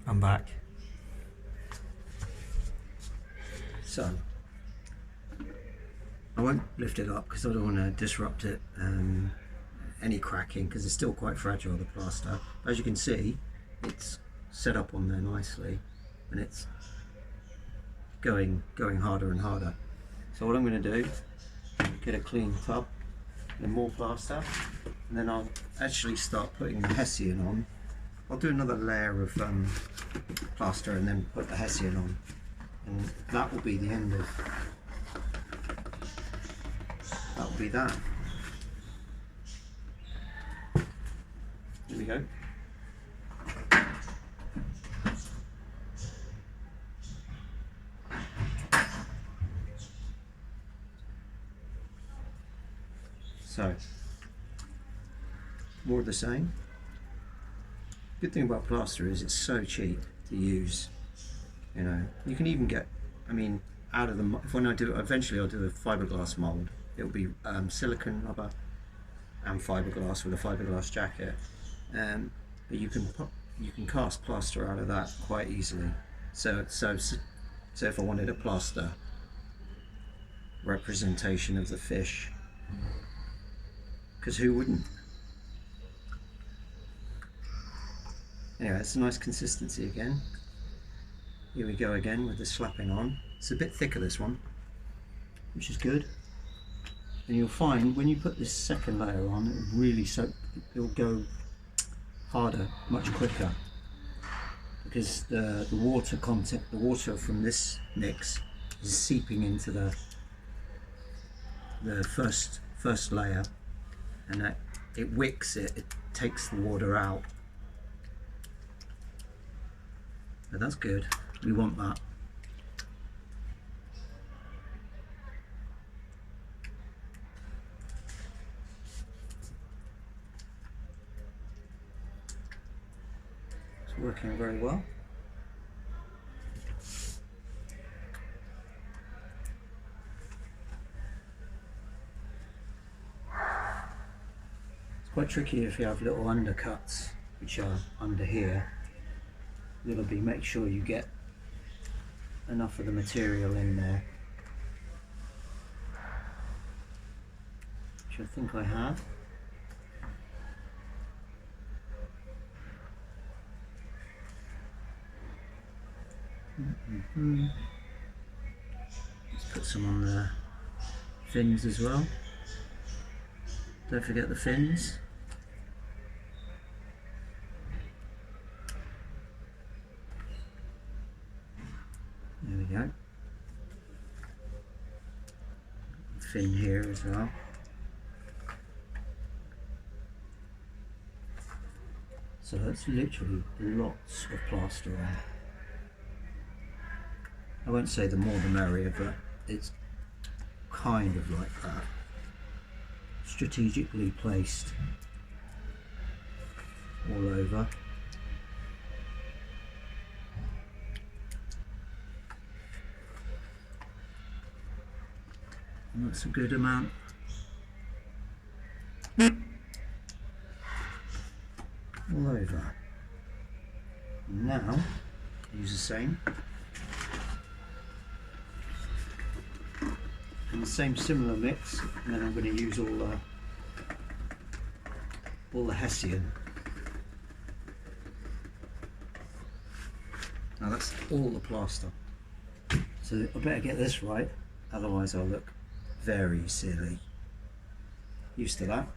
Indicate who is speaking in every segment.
Speaker 1: I'm back.
Speaker 2: So I won't lift it up because I don't want to disrupt it, any cracking, because it's still quite fragile, the plaster. As you can see, it's set up on there nicely and it's going harder and harder. So what I'm going to do, get a clean tub and more plaster, and then I'll actually start putting the Hessian on. I'll do another layer of plaster and then put the Hessian on, and that will be the end of that will be that. Here we go. So, more of the same. Good thing about plaster is it's so cheap to use. You know, you can even get, I mean, out of the, when I do, eventually I'll do a fiberglass mold. It'll be silicone rubber and fiberglass with a fiberglass jacket. But you can cast plaster out of that quite easily. So if I wanted a plaster representation of the fish, because who wouldn't? Anyway, it's a nice consistency again. Here we go again with the slapping on. It's a bit thicker, this one, which is good. And you'll find when you put this second layer on, it'll go harder much quicker, because the water content, the water from this mix is seeping into the first layer, and it wicks it. It takes the water out. But that's good. We want that. It's working very well. It's quite tricky if you have little undercuts, which are under here. It'll be, make sure you get enough of the material in there, which I think I have. Let's put some on the fins as well. Don't forget the fins. There we go. Fin here as well. So that's literally lots of plaster on. I won't say the more the merrier, but it's kind of like that. Strategically placed all over. And that's a good amount. All over. Now, use the same. And the same similar mix, and then I'm going to use all the Hessian. Now that's all the plaster. So I better get this right, otherwise I'll look very silly. Used to that.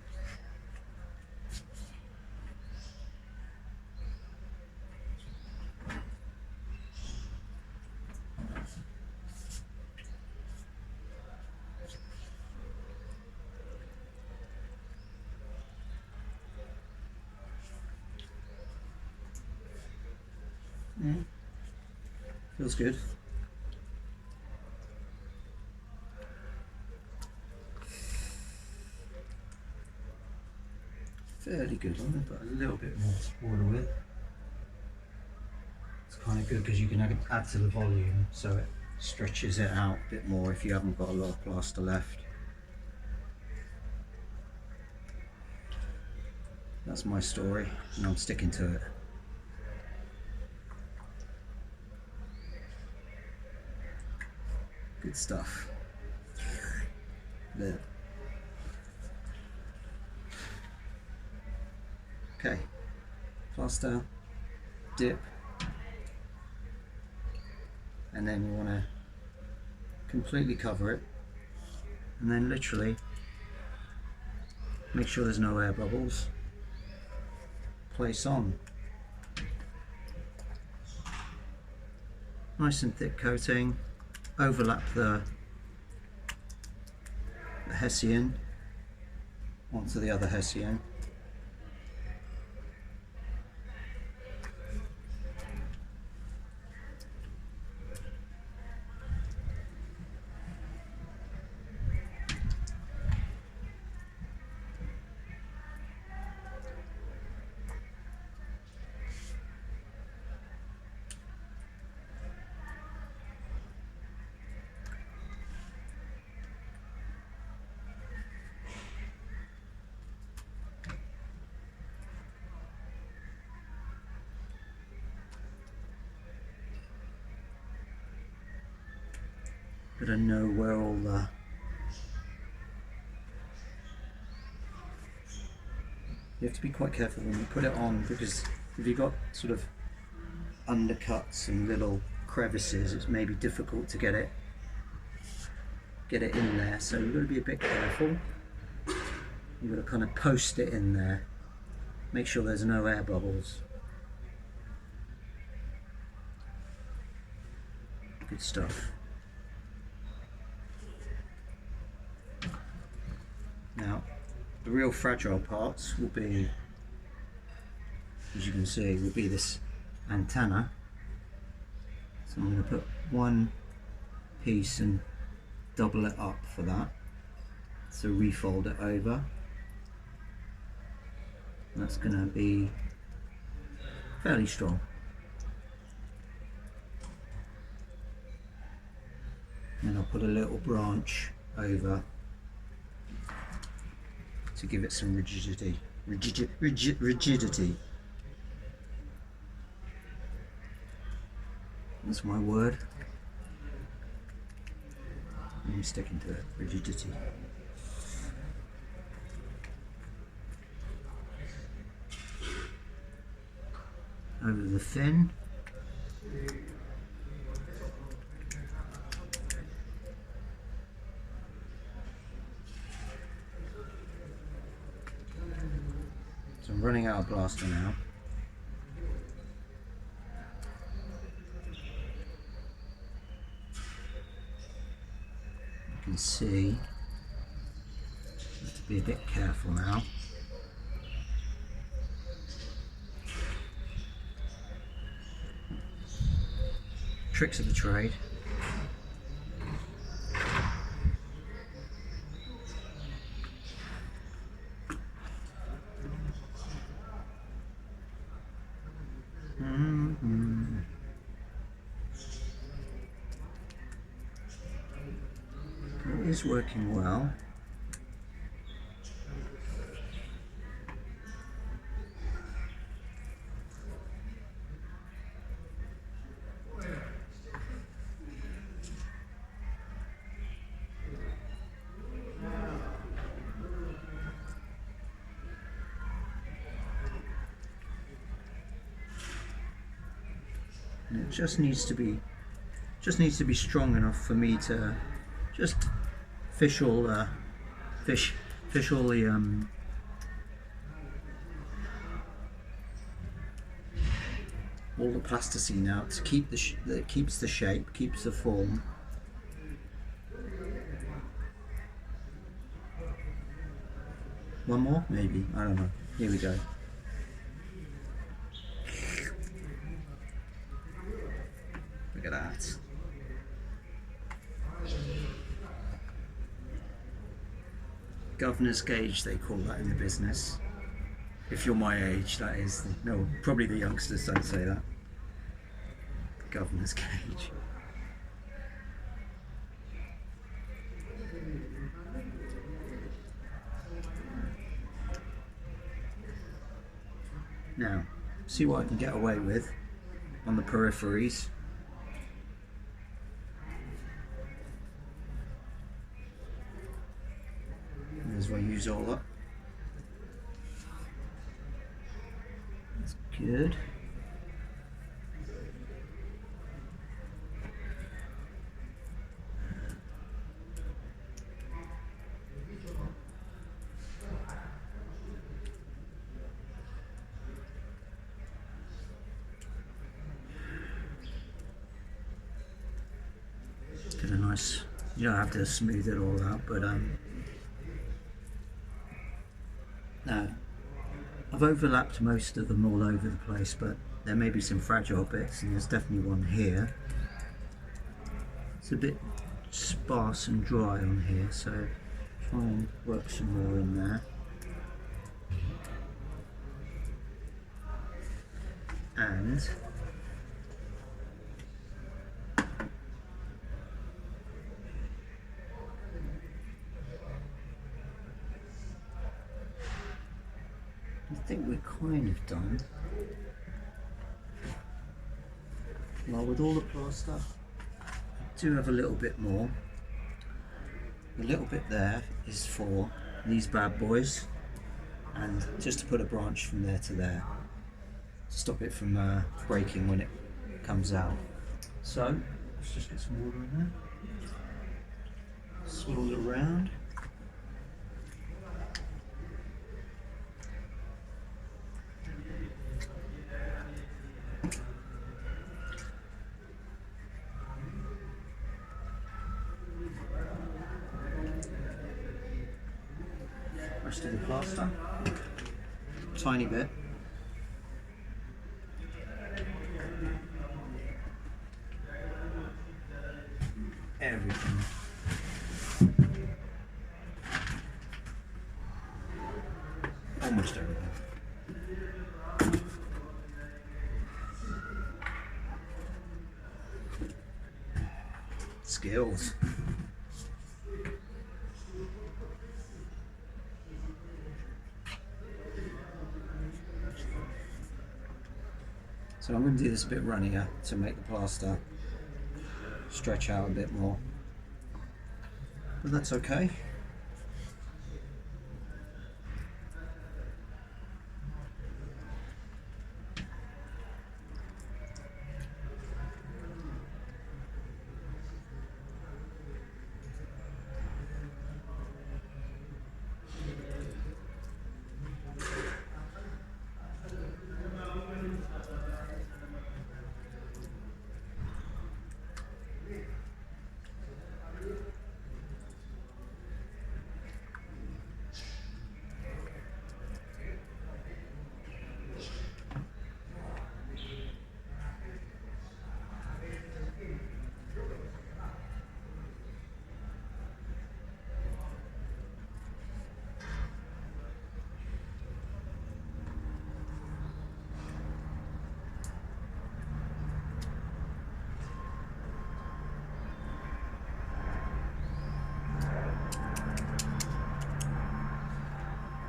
Speaker 2: Yeah. Feels good. Fairly good on it, but a little bit more water with. It's kind of good because you can add to the volume, so it stretches it out a bit more if you haven't got a lot of plaster left. That's my story, and I'm sticking to it. Good stuff. There. Okay, plaster, dip, and then you want to completely cover it, and then literally make sure there's no air bubbles. Place on. Nice and thick coating. Overlap the Hessian onto the other Hessian. Gotta know where all the you have to be quite careful when you put it on, because if you've got sort of undercuts and little crevices, it's maybe difficult to get it in there, so you've got to be a bit careful. You've got to kind of post it in there, make sure there's no air bubbles. Good stuff. Now, the real fragile parts will be, as you can see, will be this antenna. So I'm going to put one piece and double it up for that. So refold it over. That's going to be fairly strong. And I'll put a little branch over to give it some rigidity. Rigidity. That's my word. I'm sticking to it. Rigidity. Over the fin. So I'm running out of plaster now. You can see, have to be a bit careful now. Tricks of the trade. It is working well. And it just needs to be strong enough for me to just fish all the plasticine out to keep that keeps the shape, keeps the form. One more, maybe, I don't know. Here we go. Look at that. Governor's gauge, they call that in the business. If you're my age, that is. No, probably the youngsters don't say that. Governor's gauge. Now, see what I can get away with on the peripheries. as well use it all up. That's good. Get a nice, you don't have to smooth it all out, but no, I've overlapped most of them all over the place, but there may be some fragile bits, and there's definitely one here. It's a bit sparse and dry on here, so try and work some more in there. And I think we're kind of done. Well, with all the plaster, I do have a little bit more. The little bit there is for these bad boys, and just to put a branch from there to there, to stop it from breaking when it comes out. So let's just get some water in there, swirl it around. Rest of the plaster, tiny bit. Everything. Almost everything. Skills. So I'm going to do this a bit runnier to make the plaster stretch out a bit more, but that's okay.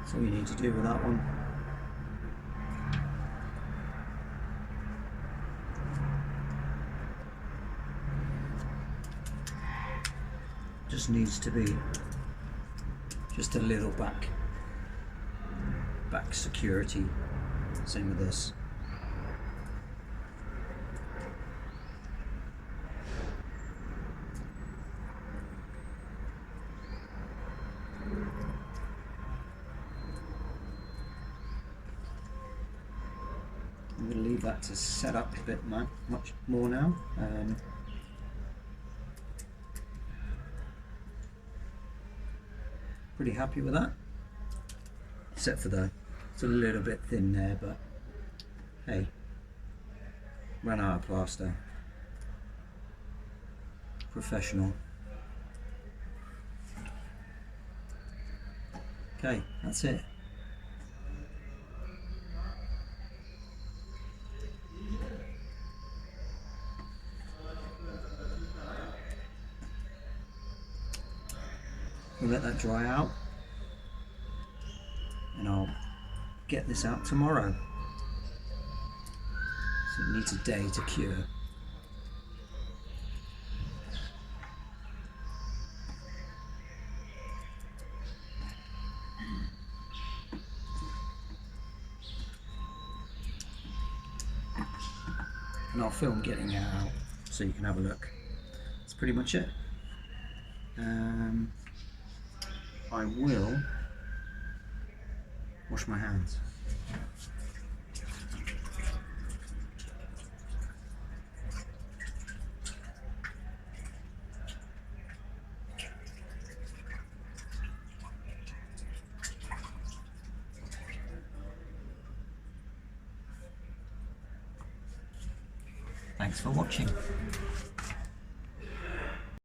Speaker 2: That's all you need to do with that one. Just needs to be just a little back security. Same with this. I'm going to leave that to set up a bit much more now. Pretty happy with that, except for it's a little bit thin there, but hey, ran out of plaster. Professional. Okay, that's it. We'll let that dry out, and I'll get this out tomorrow. So it needs a day to cure. and I'll film getting it out so you can have a look. That's pretty much it. I will wash my hands. Thanks for watching.